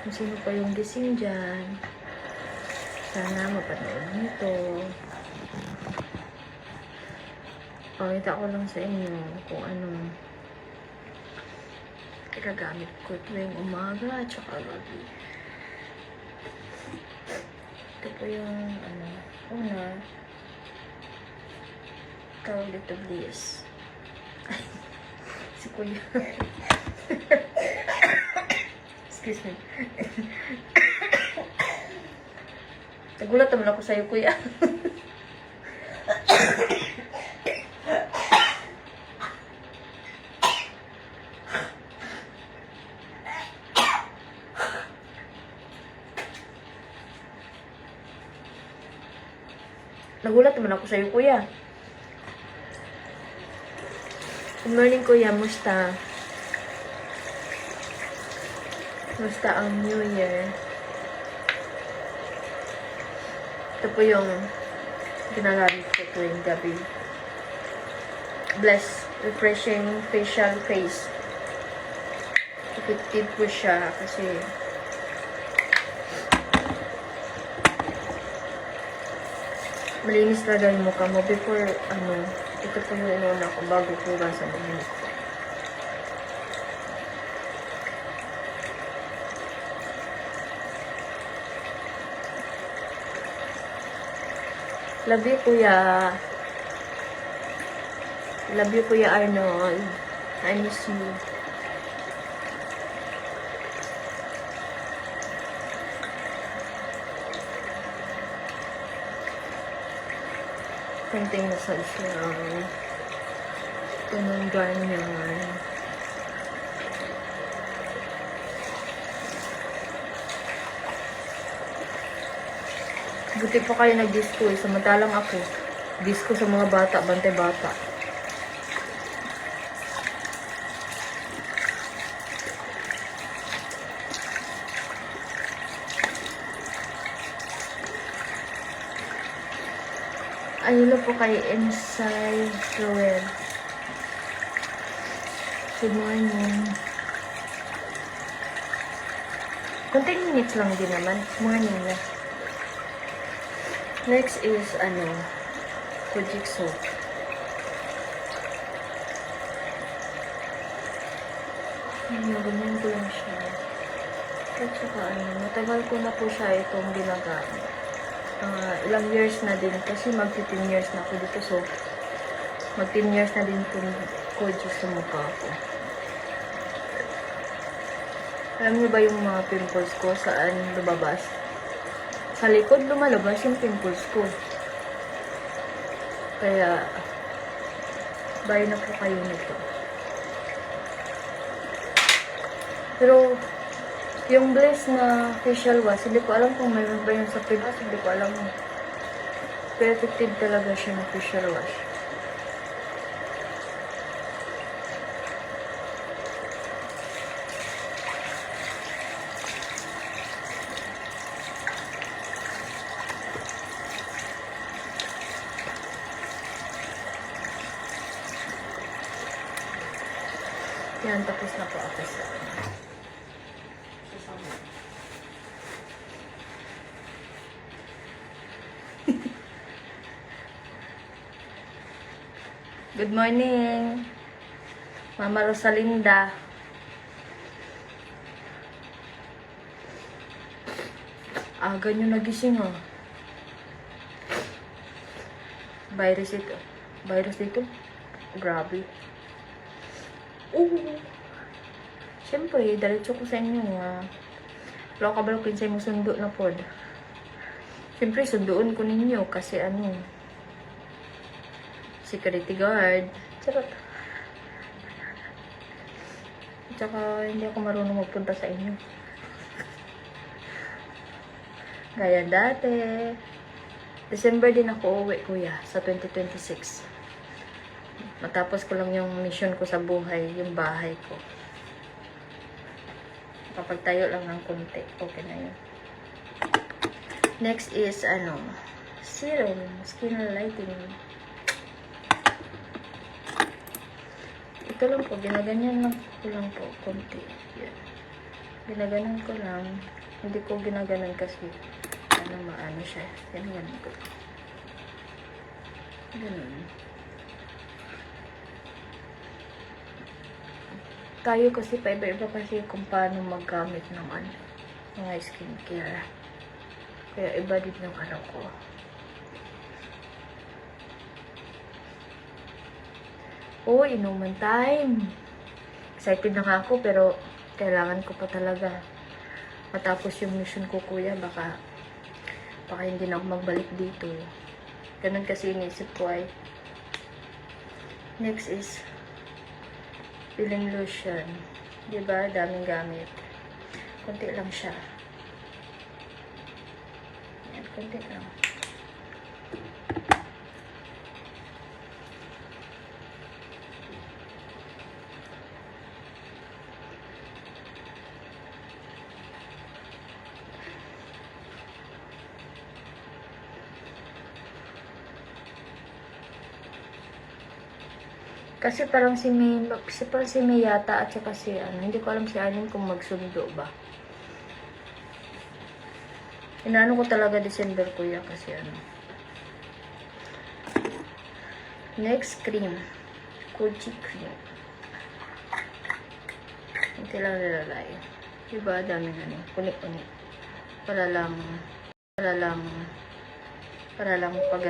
Kung sino pa yung gising dyan, sana mapanood nito. Pakita ko lang sa inyo kung anong gagamit ko tuwing umaga at saka gabi. Ito po yung una, tawag dito Bliss. Si Kuya. Excuse me. Nagulat naman ako sa'yo, Kuya. Nagulat naman ako sa'yo, Kuya. Good morning, Kuya. Musta? Musta ang New Year? Ito po yung ginagamit ko tuwing gabi. Bless Refreshing Facial Face. Effective po siya kasi malinis talaga yung mukha mo before, ito po yung inuna ko bago hugasan ang mukha. Love you, Kuya. Love you, Kuya Arnold. I miss you. Konting massage lang. Ganun ganyan. Buti pa kayo nag-disco eh. Samantalang ako, disco sa mga bata, bantay bata. Ayun po kay Inside Joel. Good morning. Konting minutes lang din naman. Morning na. Next is, Fujitsu. Ganyan ko lang siya. At saka, matagal ko na po siya itong ginagamit. Ilang years na din kasi mag-15 years na ako dito, so mag-10 years na din ko sa mukha ko. Alam niyo ba yung mga pimples ko saan lumabas? Sa likod lumalabas yung pimples ko. Kaya buy na po kayo nito. Pero yung Bliss na facial wash, hindi ko alam kung mayroon ba yun sa Pilas, hindi ko alam. Pero effective talaga siya na facial wash. Yan, tapos na po ako sa Good morning, Mama Rosalinda. Ganyan nagising oh. Virus ito. Virus dito. Grabe. Siyempre, diretso ko sa inyo nga. Wala ka ba kinsay mo sundo na pod? Siyempre, sundoon ko ninyo kasi security guard. Charot. Tsaka, hindi ako marunong magpunta sa inyo. Gaya dati. December din ako uwi, Kuya, sa 2026. Matapos ko lang yung mission ko sa buhay, yung bahay ko. Kapag tayo lang ng konti, okay na yun. Next is, serum, skin lightening. Ito lang po, ginaganyan lang ko lang po, konti. Yan. Ginaganon ko lang. Hindi ko ginaganon kasi maano siya. Ganun ko. Ganun. Tayo kasi paiba-iba kasi kung paano maggamit ng mga skincare. Kaya iba din yung ko. Oh, inuman time. Excited na nga ako pero kailangan ko pa talaga matapos yung mission ko, kuya. Baka hindi na ako magbalik dito. Ganun kasi iniisip ko ay. Next is peeling lotion. Diba? Daming gamit. Konti lang siya. Yan, konti lang. Kasi parang si May yata at saka si hindi ko alam si Anin kung magsundo ba. Inaano ko talaga December, kuya, kasi Next cream. Koji cream. Hindi lang nilalay. Diba, daming kunik-kunik. Para lang pag